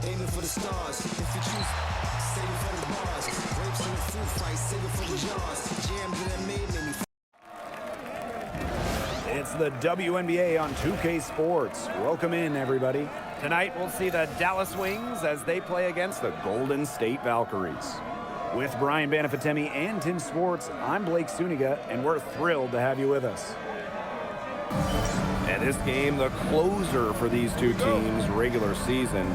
aiming for the stars. If you choose, save it for the bars. Grapes in the fruit fight, save it for the jars. Jams that made me. It's the WNBA on 2K Sports. Welcome in, everybody. Tonight, we'll see the Dallas Wings as they play against the Golden State Valkyries. With Brian Banafitemi and Tim Sports, I'm Blake Suniga, and we're thrilled to have you with us. And this game, the closer for these two teams, regular season.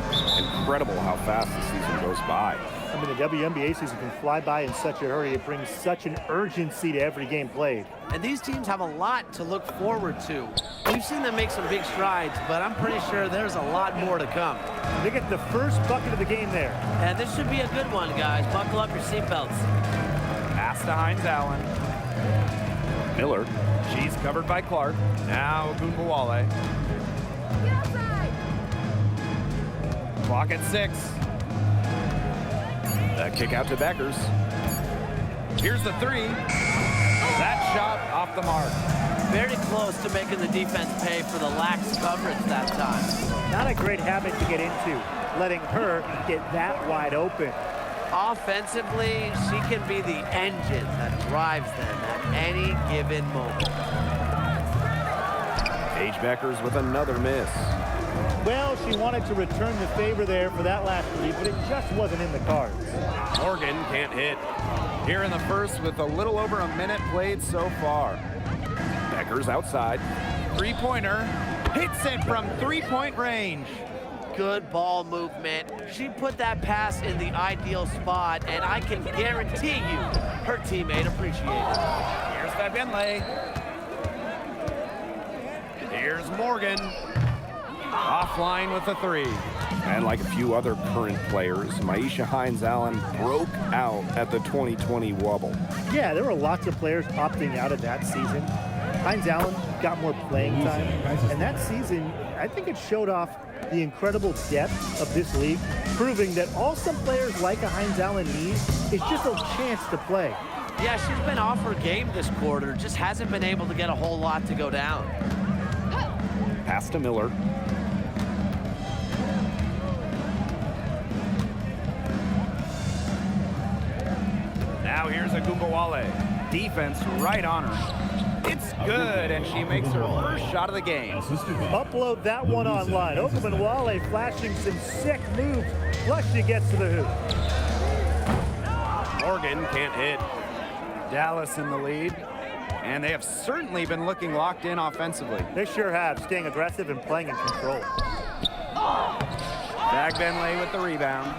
Incredible how fast the season goes by. I mean, the WNBA season can fly by in such a hurry. It brings such an urgency to every game played. And these teams have a lot to look forward to. We've seen them make some big strides, but I'm pretty sure there's a lot more to come. They get the first bucket of the game there. And this should be a good one, guys. Buckle up your seatbelts. Pass to Hines Allen. Miller. She's covered by Clark. Now Gunbowale. Clock at 6. The kick out to Beckers. Here's the 3. That shot off the mark. Very close to making the defense pay for the lax coverage that time. Not a great habit to get into, letting her get that wide open. Offensively, she can be the engine that drives them at any given moment. Paige Beckers with another miss. Well, she wanted to return the favor there for that last three, but it just wasn't in the cards. Morgan can't hit. Here in the first with a little over a minute played so far. Beckers outside. Three-pointer. Hits it from three-point range. Good ball movement. She put that pass in the ideal spot, and I can guarantee you her teammate appreciated it. Here's Fabenle. Here's Morgan. Offline with the 3. And like a few other current players, Maisha Hines Allen broke out at the 2020 wobble. Yeah, there were lots of players opting out of that season. Hines Allen got more playing time, and that season, I think it showed off the incredible depth of this league, proving that all some players like a Hines Allen need is just a chance to play. Yeah, she's been off her game this quarter, just hasn't been able to get a whole lot to go down. Pass to Miller. Now here's a Gunbowale. Defense right on her. It's good, and she makes her first shot of the game. Upload that one online. Gunbowale flashing some sick moves, plus she gets to the hoop. Morgan can't hit. Dallas in the lead, and they have certainly been looking locked in offensively. They sure have, staying aggressive and playing in control. Fabenle with the rebound.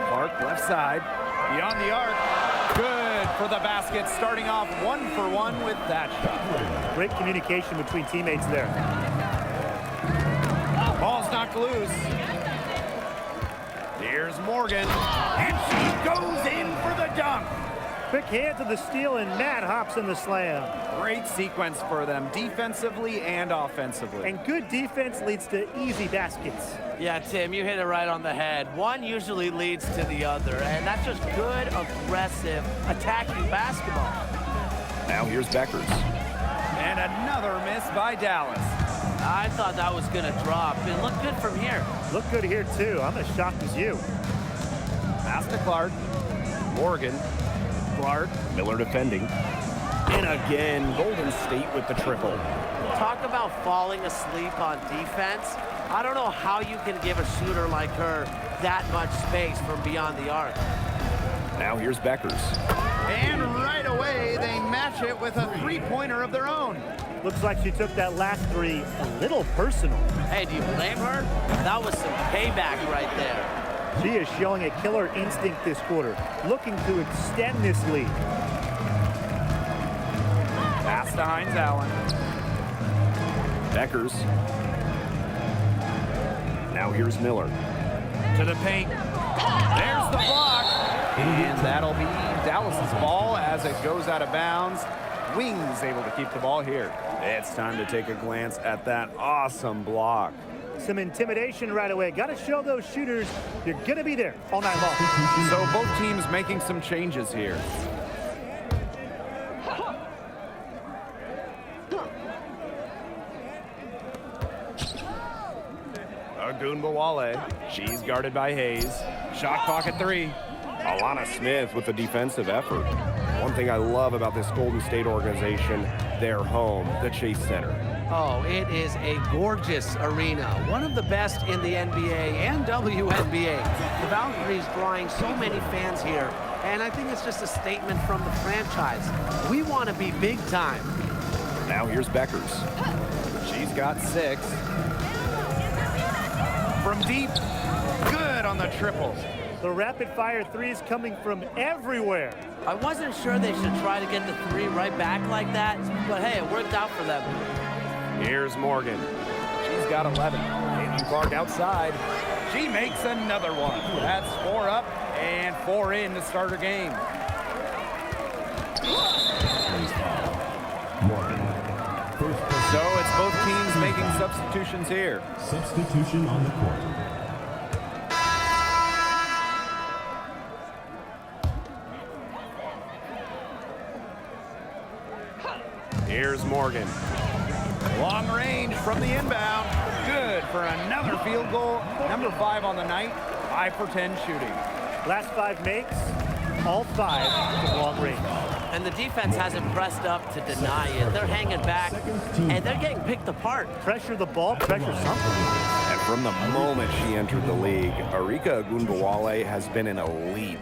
Clark left side, beyond the arc. Good for the basket, starting off 1-for-1 with that shot. Great communication between teammates there. Ball's knocked loose. Here's Morgan, and she goes in for the dunk. Quick hand to the steal, and Matt hops in the slam. Great sequence for them, defensively and offensively. And good defense leads to easy baskets. Yeah, Tim, you hit it right on the head. One usually leads to the other, and that's just good, aggressive, attacking basketball. Now here's Beckers. And another miss by Dallas. I thought that was going to drop. It looked good from here. Look good here, too. I'm as shocked as you. Pass to Clark. Morgan. Clark. Miller defending. And again, Golden State with the triple. Talk about falling asleep on defense. I don't know how you can give a shooter like her that much space from beyond the arc. Now here's Beckers. And right away, they match it with a three-pointer of their own. Looks like she took that last three a little personal. Hey, do you blame her? That was some payback right there. She is showing a killer instinct this quarter, looking to extend this lead. Pass to Hines Allen. Beckers. Now here's Miller. To the paint. There's the block. And that'll be Dallas's ball as it goes out of bounds. Wings able to keep the ball here. It's time to take a glance at that awesome block. Some intimidation right away. Got to show those shooters you're going to be there all night long. So both teams making some changes here. Agunbawale. She's guarded by Hayes. Shot clock at 3. Alana Smith with a defensive effort. One thing I love about this Golden State organization, their home, the Chase Center. Oh, it is a gorgeous arena. One of the best in the NBA and WNBA. The Valkyries drawing so many fans here, and I think it's just a statement from the franchise. We want to be big time. Now here's Beckers. She's got 6. From deep, good on the triple. The rapid-fire threes coming from everywhere. I wasn't sure they should try to get the 3 right back like that, but hey, it worked out for them. Here's Morgan. She's got 11. Caitlin Clark outside. She makes another one. That's 4 up and 4 in to start her game. So it's both teams making substitutions here. Substitution on the court. Here's Morgan. Long range from the inbound. Good for another field goal. Number 5 on the night. 5 for 10 shooting. Last 5 makes, all 5 from long range. And the defense hasn't pressed up to deny it. They're hanging back, and they're getting picked apart. Pressure the ball, pressure something. And from the moment she entered the league, Arika Agunbawale has been an elite.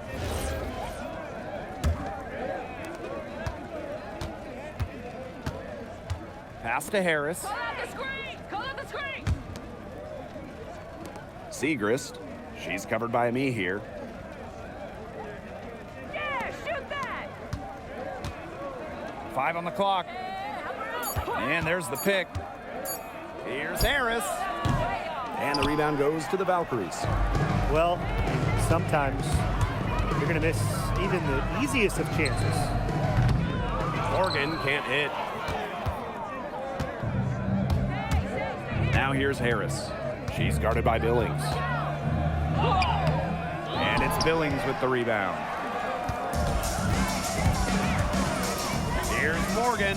Pass to Harris. Call out the screen! Call out the screen! Segrist. She's covered by me here. Yeah, shoot that! 5 on the clock. And there's the pick. Here's Harris. And the rebound goes to the Valkyries. Well, sometimes you're going to miss even the easiest of chances. Morgan can't hit. Now here's Harris. She's guarded by Billings. And it's Billings with the rebound. Here's Morgan.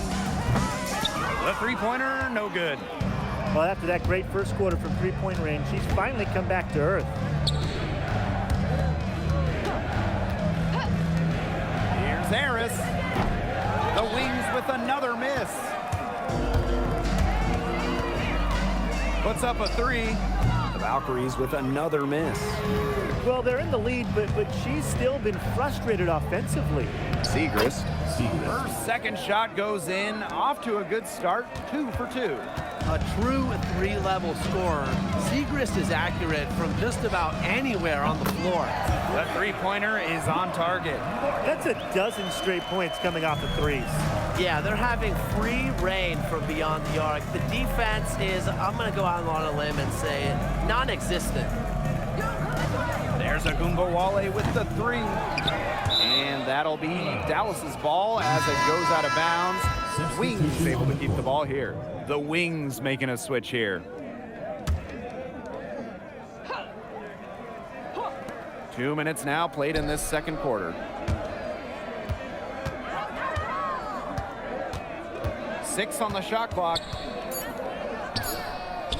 The three-pointer, no good. Well, after that great first quarter from three-point range, she's finally come back to earth. Here's Harris. The Wings with another miss. Puts up a 3. The Valkyries with another miss. Well, they're in the lead, but she's still been frustrated offensively. Segrist. Her second shot goes in. Off to a good start. 2 for 2. A true 3-level scorer. Segrist is accurate from just about anywhere on the floor. The three-pointer is on target. That's a dozen straight points coming off the threes. Yeah, they're having free reign from beyond the arc. The defense is, I'm going to go out on a limb and say, non-existent. There's Agunbawale with the 3. And that'll be Dallas's ball as it goes out of bounds. Wings able to keep the ball here. The Wings making a switch here. 2 minutes now played in this second quarter. 6 on the shot clock.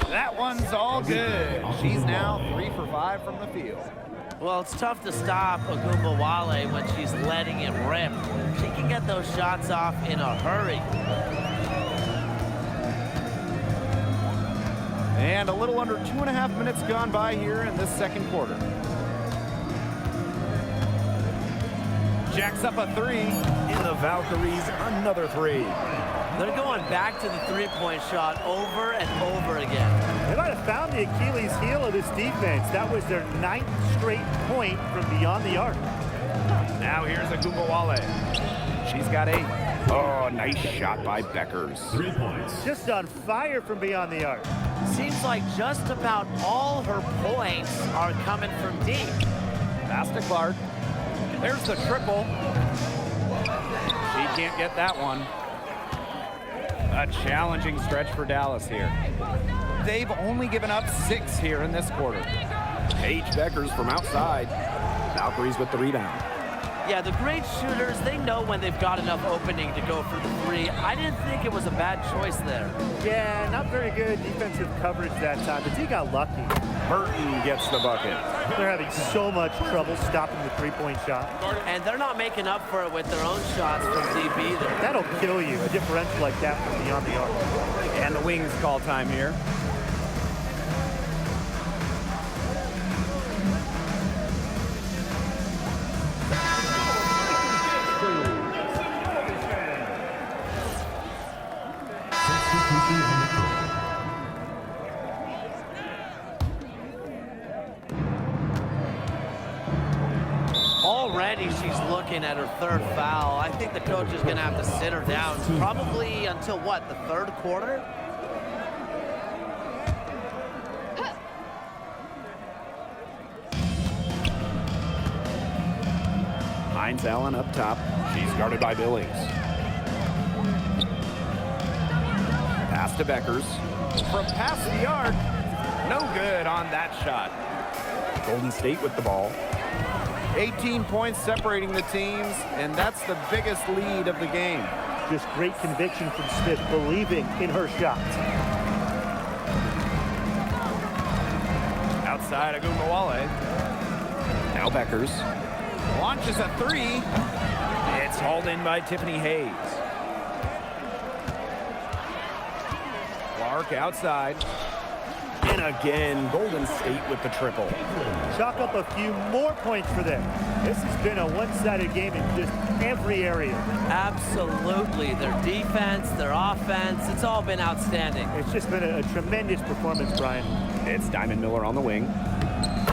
That one's all good. She's now 3 for 5 from the field. Well, it's tough to stop Agunbawale when she's letting it rip. She can get those shots off in a hurry. And a little under 2.5 minutes gone by here in this second quarter. Jacks up a 3. In the Valkyries, another 3. They're going back to the three-point shot over and over again. They might have found the Achilles heel of this defense. That was their 9th straight point from beyond the arc. Now here's Agunbawale. She's got 8. Oh, nice shot by Beckers. 3 points. Just on fire from beyond the arc. Seems like just about all her points are coming from deep. Pass to Clark. There's the triple. She can't get that one. A challenging stretch for Dallas here. They've only given up 6 here in this quarter. Paige Beckers from outside. Valkyries with the rebound. Yeah, the great shooters, they know when they've got enough opening to go for the three. I didn't think it was a bad choice there. Yeah, not very good defensive coverage that time, but he got lucky. Burton gets the bucket. They're having so much trouble stopping the three-point shot. And they're not making up for it with their own shots from deep either. That'll kill you, a differential like that from beyond the arc. And the Wings call time here. Substitution on the court. Already she's looking at her third foul. I think the coach is going to have to sit her down probably until what, the third quarter? Hines Allen up top. She's guarded by Billings. Pass to Beckers. From past the arc. No good on that shot. Golden State with the ball. 18 points separating the teams, and that's the biggest lead of the game. Just great conviction from Smith, believing in her shots. Outside Agumbawale. Now Beckers. Launches a three. It's hauled in by Tiffany Hayes. Clark outside. And again, Golden State with the triple. Chalk up a few more points for them. This has been a one-sided game in just every area. Absolutely. Their defense, their offense, it's all been outstanding. It's just been a tremendous performance, Brian. It's Diamond Miller on the wing.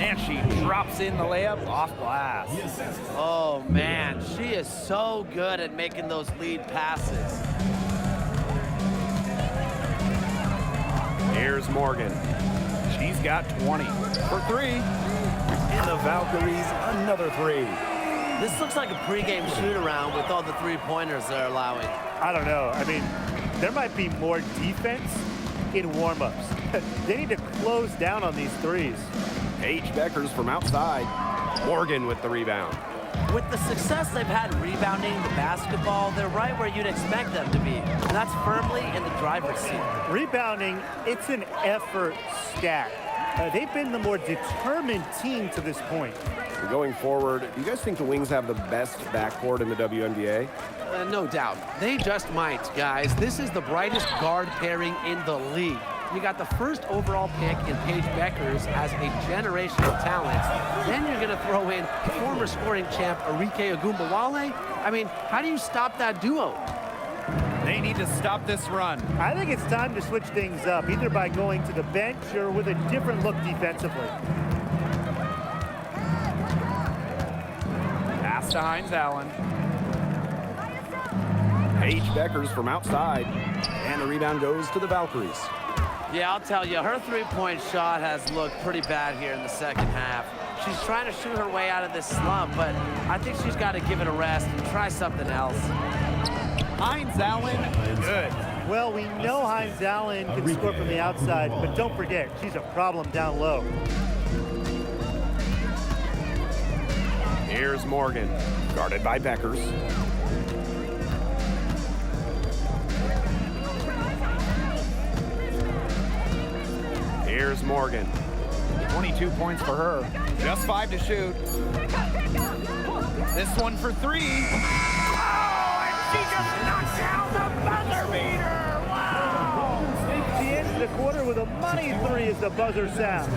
And she drops in the layup off glass. Oh, man. She is so good at making those lead passes. Here's Morgan. She's got 20 for three. And the Valkyries, another three. This looks like a pregame shoot-around with all the three-pointers they're allowing. I don't know. I mean, there might be more defense in warm-ups. They need to close down on these threes. Paige Beckers from outside. Morgan with the rebound. With the success they've had rebounding the basketball, they're right where you'd expect them to be. And that's firmly in the driver's seat. Rebounding, it's an effort stat. They've been the more determined team to this point. Going forward, do you guys think the Wings have the best backcourt in the WNBA? No doubt. They just might, guys. This is the brightest guard pairing in the league. You got the first overall pick in Paige Beckers as a generational talent. Then you're going to throw in former scoring champ Arike Agumbawale. I mean, how do you stop that duo? They need to stop this run. I think it's time to switch things up, either by going to the bench or with a different look defensively. Pass to Hines Allen. Paige Beckers from outside. And the rebound goes to the Valkyries. Yeah, I'll tell you, her three-point shot has looked pretty bad here in the second half. She's trying to shoot her way out of this slump, but I think she's got to give it a rest and try something else. Hines Allen, good. Well, we know Hines Allen can score from the outside, but don't forget, she's a problem down low. Here's Morgan, guarded by Beckers. Here's Morgan. 22 points for her. Just 5 to shoot. This one for three. Oh, and she just knocked down the buzzer beater. Wow. It's the end of the quarter with a money three as the buzzer sounds.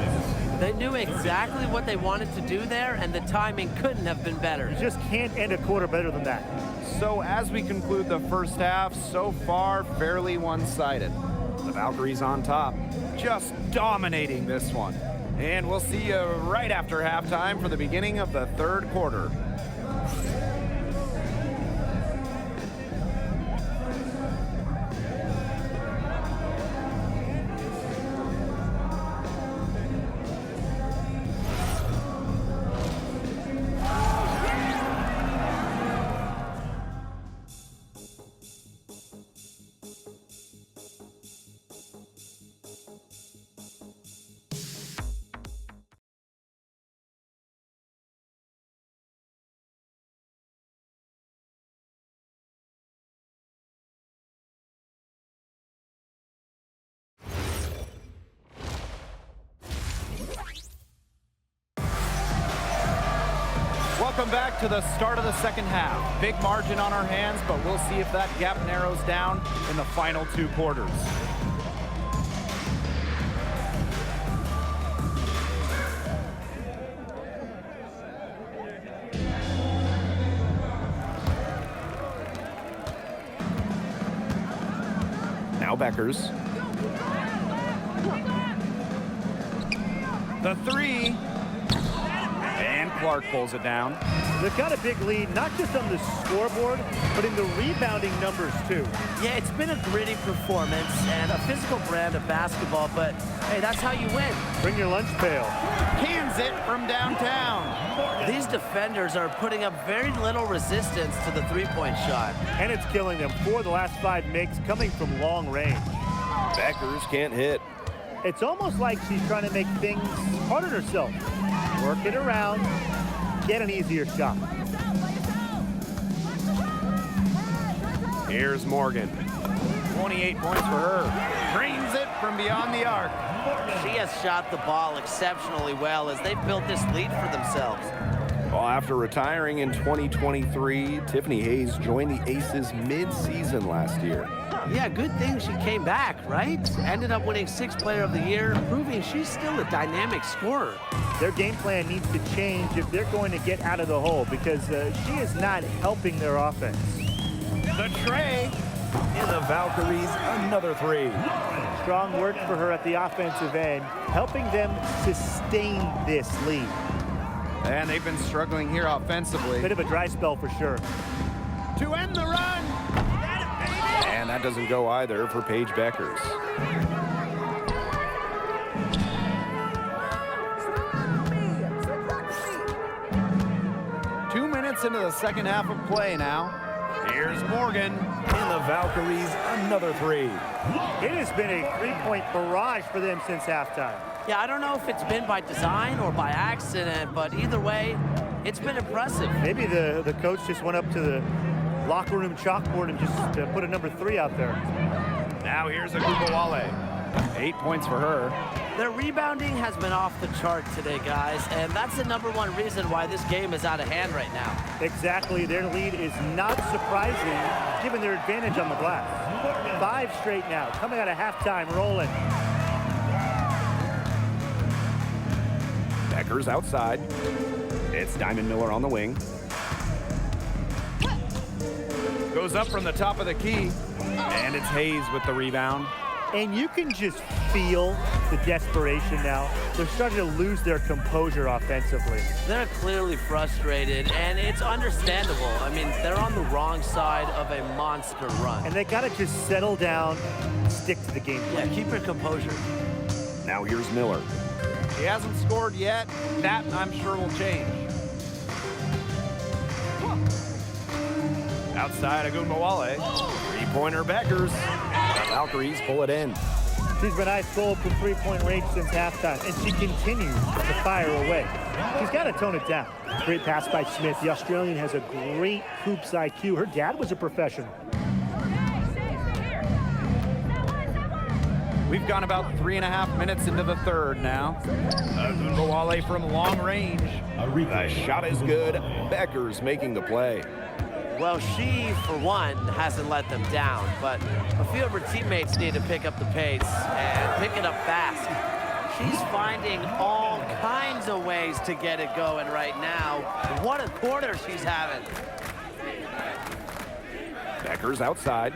They knew exactly what they wanted to do there, and the timing couldn't have been better. You just can't end a quarter better than that. So as we conclude the first half, so far fairly one-sided. The Valkyries on top, just dominating this one. And we'll see you right after halftime for the beginning of the third quarter. Welcome back to the start of the second half. Big margin on our hands, but we'll see if that gap narrows down in the final 2 quarters. Now Beckers. The 3. And Clark pulls it down. They've got a big lead, not just on the scoreboard, but in the rebounding numbers, too. Yeah, it's been a gritty performance and a physical brand of basketball, but hey, that's how you win. Bring your lunch pail. Cans it from downtown. These defenders are putting up very little resistance to the three-point shot. And it's killing them. 4 of the last 5 makes coming from long range. Beckers can't hit. It's almost like she's trying to make things harder on herself. Work it around, get an easier shot. Here's Morgan. 28 points for her. Drains it from beyond the arc. She has shot the ball exceptionally well as they've built this lead for themselves. Well, after retiring in 2023, Tiffany Hayes joined the Aces mid-season last year. Yeah, good thing she came back, right? Ended up winning 6th Player of the Year, proving she's still a dynamic scorer. Their game plan needs to change if they're going to get out of the hole because she is not helping their offense. The tray. In the Valkyries, another 3. Strong work for her at the offensive end, helping them sustain this lead. And they've been struggling here offensively. Bit of a dry spell for sure. To end the run. And that doesn't go either for Paige Beckers. Into the second half of play now. Here's Morgan. In the Valkyries, another 3. It has been a 3-point barrage for them since halftime. Yeah, I don't know if it's been by design or by accident, but either way, it's been impressive. Maybe the coach just went up to the locker room chalkboard and just put a number 3 out there. Now here's Agumbawale. 8 points for her. Their rebounding has been off the chart today, guys, and that's the #1 reason why this game is out of hand right now. Exactly. Their lead is not surprising given their advantage on the glass. 5 straight now, coming out of halftime, rolling. Beckers outside. It's Diamond Miller on the wing. Goes up from the top of the key, and it's Hayes with the rebound. And you can just feel the desperation now. They're starting to lose their composure offensively. They're clearly frustrated, and it's understandable. I mean, they're on the wrong side of a monster run. And they got to just settle down, stick to the game plan. Yeah, keep your composure. Now here's Miller. He hasn't scored yet. That, I'm sure, will change. Outside Agumbawale. 3-pointer Beckers. The Valkyries pull it in. She's been ice cold from 3-point range since halftime, and she continues to fire away. She's got to tone it down. Great pass by Smith. The Australian has a great hoops IQ. Her dad was a professional. We've gone about 3.5 minutes into the third now. Agumbawale from long range. The shot is good. Beckers making the play. Well, she, for one, hasn't let them down, but a few of her teammates need to pick up the pace and pick it up fast. She's finding all kinds of ways to get it going right now. What a quarter she's having. Beckers outside.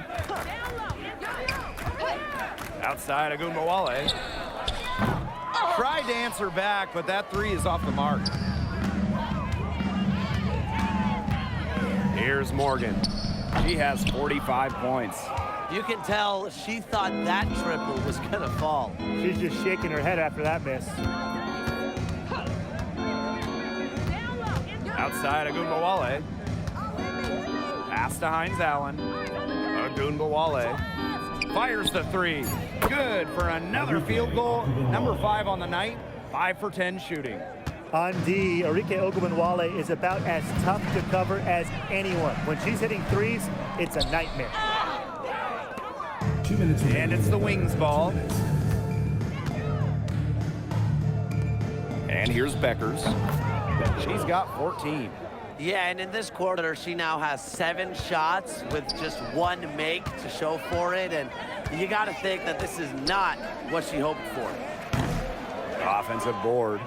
Outside Agumbawale. Tried to answer back, but that 3 is off the mark. Here's Morgan. She has 45 points. You can tell she thought that triple was gonna fall. She's just shaking her head after that miss. Outside Agumbawale. Pass to Hines Allen. Agumbawale fires the 3. Good for another field goal. Number 5 on the night. 5 for 10 shooting. On D, Arike Ogunbowale is about as tough to cover as anyone. When she's hitting threes, it's a nightmare. 2 minutes. And it's the Wings ball. And here's Beckers. She's got 14. Yeah, and in this quarter, she now has 7 shots with just 1 make to show for it, and you got to think that this is not what she hoped for. Offensive board.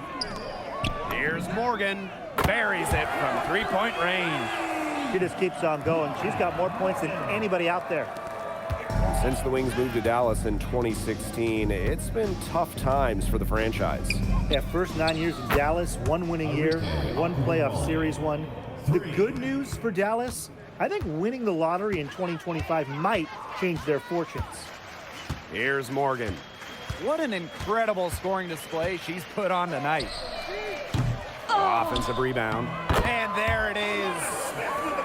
Here's Morgan. Buries it from three-point range. She just keeps on going. She's got more points than anybody out there. Since the Wings moved to Dallas in 2016, it's been tough times for the franchise. Yeah, first 9 years in Dallas, 1 winning year, 1 playoff series won. The good news for Dallas, I think winning the lottery in 2025 might change their fortunes. Here's Morgan. What an incredible scoring display she's put on tonight. Offensive rebound. And there it is.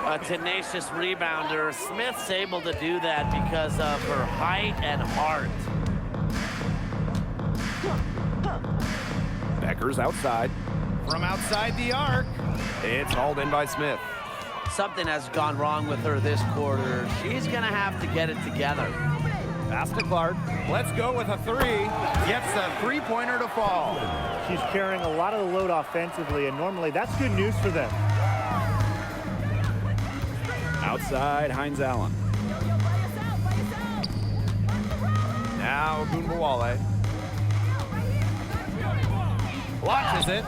A tenacious rebounder. Smith's able to do that because of her height and heart. Becker's outside. From outside the arc. It's hauled in by Smith. Something has gone wrong with her this quarter. She's going to have to get it together. Pass to Clark. Let's go with a 3. Gets a 3-pointer to fall. She's carrying a lot of the load offensively, and normally that's good news for them. Outside, Hines Allen. Now Gunbowale. Launches it.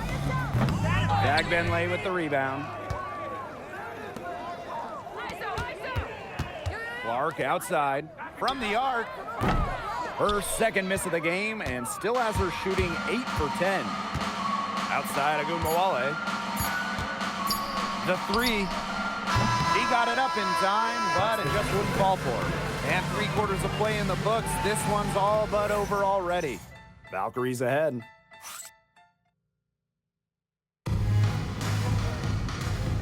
Dagbenley with the rebound. Clark outside. From the arc. Her second miss of the game, and still has her shooting 8 for 10. Outside Gunbowale. The 3. He got it up in time, but it just wouldn't fall for her. And 3 quarters of play in the books. This one's all but over already. Valkyries ahead.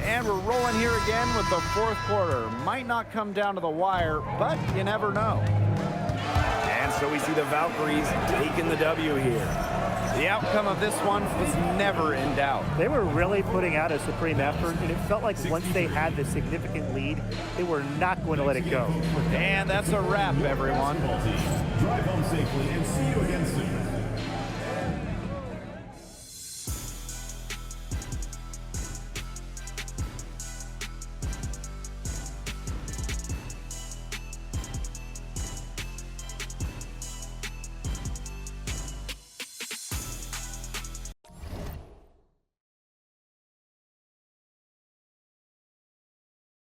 And we're rolling here again with the 4th quarter. Might not come down to the wire, but you never know. And so we see the Valkyries taking the W here. The outcome of this one was never in doubt. They were really putting out a supreme effort, and it felt like once they had the significant lead, they were not going to let it go. And that's a wrap, everyone. Drive home safely and see you again soon.